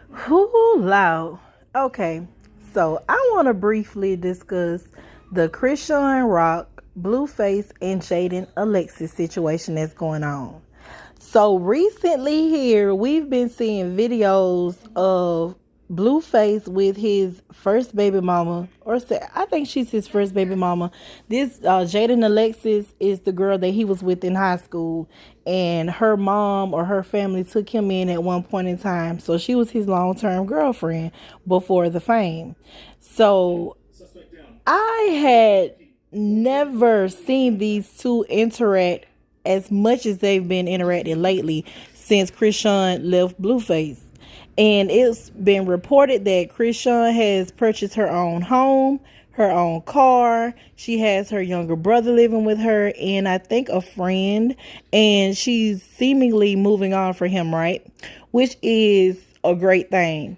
Whoo, loud. Okay, so I want to briefly discuss the Chrisean Rock, Blueface, and Jaidyn Alexis situation that's going on. So recently here, we've been seeing videos of Blueface with his first baby mama, I think she's his first baby mama. This Jaidyn Alexis is the girl that he was with in high school, and her mom or her family took him in at one point in time. So she was his long-term girlfriend before the fame. So I had never seen these two interact as much as they've been interacting lately since Chrisean left Blueface. And it's been reported that Chrisean has purchased her own home, her own car. She has her younger brother living with her, and I think a friend. And she's seemingly moving on for him, right? Which is a great thing.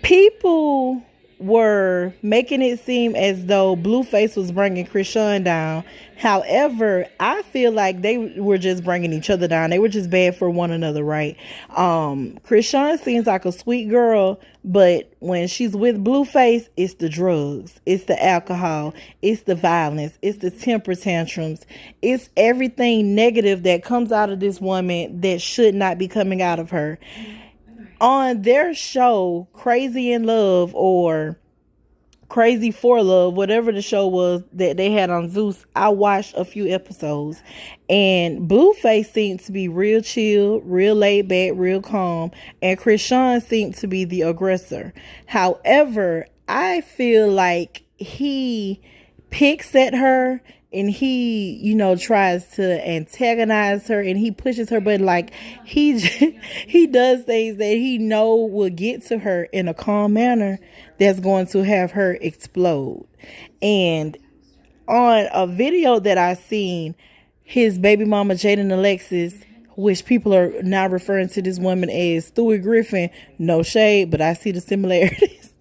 People were making it seem as though Blueface was bringing Chrisean down. However, I feel like they were just bringing each other down. They were just bad for one another, right? Chrisean seems like a sweet girl, but when she's with Blueface, it's the drugs, it's the alcohol, it's the violence, it's the temper tantrums, it's everything negative that comes out of this woman that should not be coming out of her. On their show, Crazy in Love or Crazy for Love, whatever the show was that they had on Zeus, I watched a few episodes, and Blueface seemed to be real chill, real laid back, real calm, and Chrisean seemed to be the aggressor. However, I feel like he picks at her, and he, tries to antagonize her, and he pushes her, but like he he does things that he know will get to her in a calm manner that's going to have her explode. And on a video that I seen, his baby mama Jaidyn Alexis, which people are now referring to this woman as Stewie Griffin, no shade, but I see the similarities.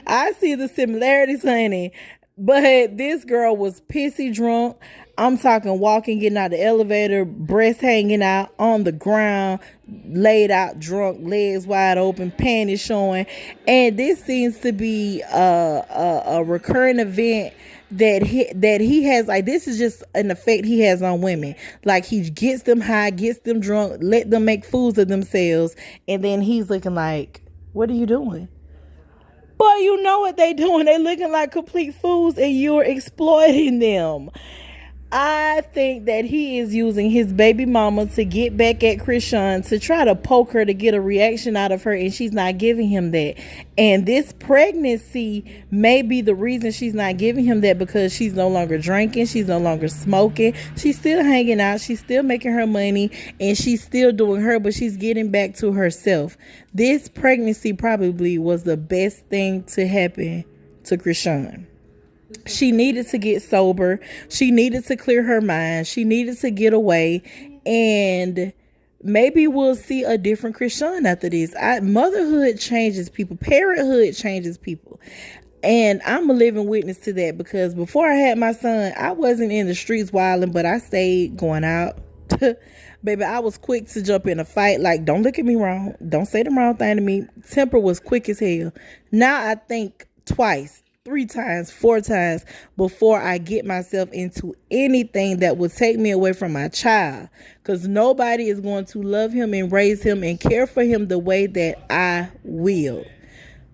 I see the similarities, honey. But this girl was pissy drunk. I'm talking walking, getting out the elevator, breasts hanging out on the ground, laid out drunk, legs wide open, panties showing. And this seems to be a recurring event that he has. Like, this is just an effect he has on women. Like, he gets them high, gets them drunk, let them make fools of themselves, and then he's looking like, what are you doing? Boy, you know what they doing. They looking like complete fools, and you're exploiting them. I think that he is using his baby mama to get back at Chrisean, to try to poke her, to get a reaction out of her, and she's not giving him that. And this pregnancy may be the reason she's not giving him that, because she's no longer drinking, she's no longer smoking, she's still hanging out, she's still making her money, and she's still doing her, but she's getting back to herself. This pregnancy probably was the best thing to happen to Chrisean. She needed to get sober. She needed to clear her mind. She needed to get away. And maybe we'll see a different Chrisean after this. Motherhood changes people. Parenthood changes people. And I'm a living witness to that, because before I had my son, I wasn't in the streets wilding, but I stayed going out. Baby, I was quick to jump in a fight. Like, don't look at me wrong. Don't say the wrong thing to me. Temper was quick as hell. Now I think twice, 3 times, 4 times before I get myself into anything that will take me away from my child. Because nobody is going to love him and raise him and care for him the way that I will.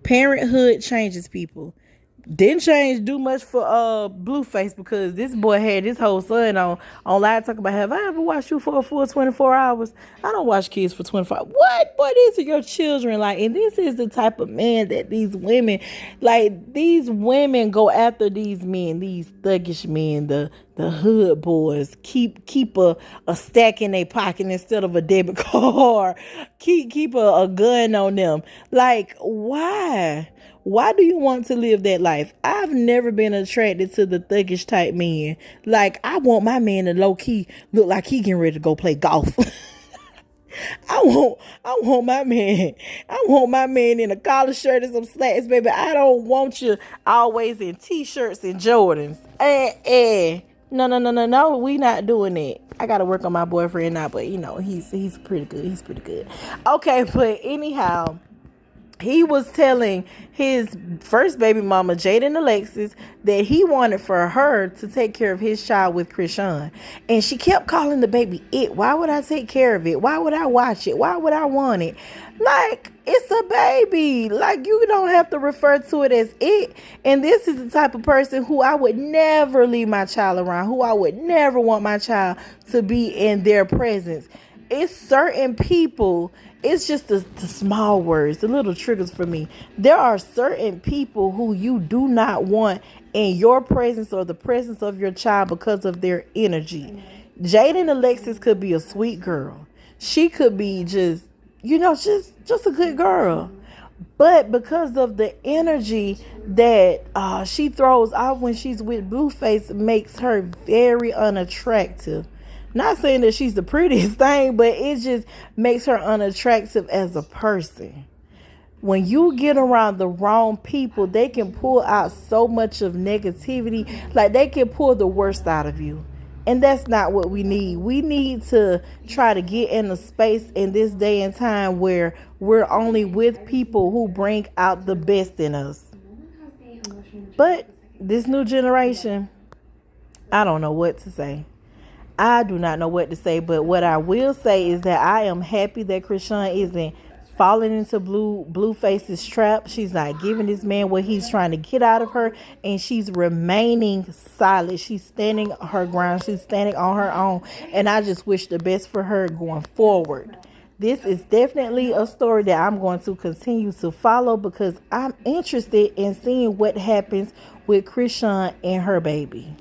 Parenthood changes people. Didn't change do much for Blueface, because this boy had his whole son on live talking about, have I ever watched you for a full 24 hours? I don't watch kids for 24 hours. What? These are your children. Like, and this is the type of man that these women go after these men, these thuggish men, the hood boys. Keep a stack in their pocket instead of a debit card. Keep a gun on them. Like, why? Why do you want to live that life? I've never been attracted to the thuggish type men. Like, I want my man to low key look like he getting ready to go play golf. I want my man. I want my man in a collar shirt and some slacks, baby. I don't want you always in t-shirts and Jordans. No. We not doing that. I gotta work on my boyfriend now, but he's pretty good. He's pretty good. Okay, but anyhow, he was telling his first baby mama, Jaidyn Alexis, that he wanted for her to take care of his child with Chrisean. And she kept calling the baby it. Why would I take care of it? Why would I watch it? Why would I want it? Like, it's a baby. Like, you don't have to refer to it as it. And this is the type of person who I would never leave my child around, who I would never want my child to be in their presence. It's certain people, it's just the small words, the little triggers for me. There are certain people who you do not want in your presence or the presence of your child because of their energy. Jaidyn Alexis could be a sweet girl. She could be just, just a good girl. But because of the energy that she throws off when she's with Blueface, makes her very unattractive. Not saying that she's the prettiest thing, but it just makes her unattractive as a person. When you get around the wrong people, they can pull out so much of negativity. Like, they can pull the worst out of you. And that's not what we need. We need to try to get in a space in this day and time where we're only with people who bring out the best in us. But this new generation, I don't know what to say. I do not know what to say, but what I will say is that I am happy that Chrisean isn't falling into Blueface's trap. She's not giving this man what he's trying to get out of her, and she's remaining solid. She's standing her ground. She's standing on her own, and I just wish the best for her going forward. This is definitely a story that I'm going to continue to follow because I'm interested in seeing what happens with Chrisean and her baby.